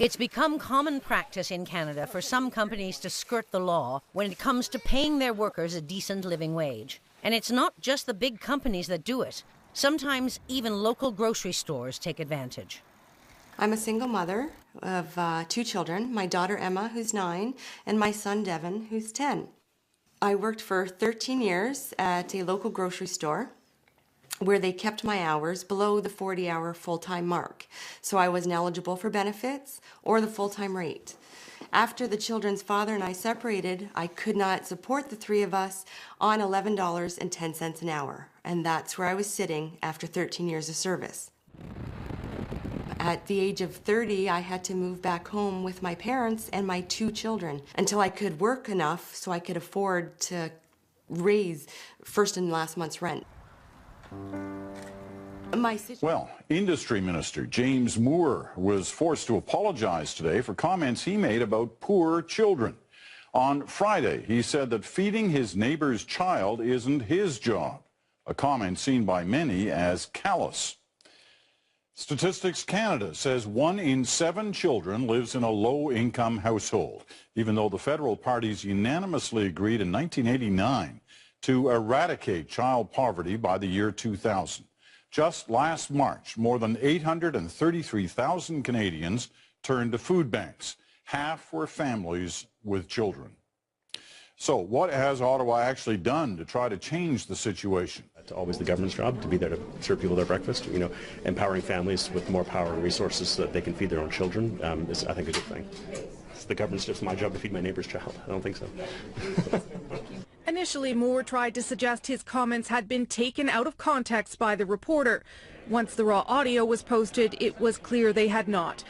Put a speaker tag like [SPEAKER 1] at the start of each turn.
[SPEAKER 1] It's become common practice in Canada for some companies to skirt the law when it comes to paying their workers a decent living wage. And it's not just the big companies that do it. Sometimes even local grocery stores take advantage.
[SPEAKER 2] I'm a single mother of 2 children, my daughter Emma, who's 9, and my son Devin, who's 10. I worked for 13 years at a local grocery store where they kept my hours below the 40-hour full-time mark, so I wasn't eligible for benefits or the full-time rate. After the children's father and I separated, I could not support the 3 of us on $11.10 an hour, and that's where I was sitting after 13 years of service. At the age of 30, I had to move back home with my parents and my 2 children until I could work enough so I could afford to raise first and last month's rent.
[SPEAKER 3] Well, Industry Minister James Moore was forced to apologize today for comments he made about poor children. On Friday, he said that feeding his neighbor's child isn't his job, a comment seen by many as callous. Statistics Canada says 1 in 7 children lives in a low-income household, even though the federal parties unanimously agreed in 1989 to eradicate child poverty by the year 2000. Just last March, more than 833,000 Canadians turned to food banks. Half were families with children. So what has Ottawa actually done to try to change the situation?
[SPEAKER 4] It's always the government's job to be there to serve people their breakfast. Empowering families with more power and resources so that they can feed their own children is, I think, a good thing. It's the government's just my job to feed my neighbor's child. I don't think so.
[SPEAKER 5] Initially, Moore tried to suggest his comments had been taken out of context by the reporter. Once the raw audio was posted, it was clear they had not.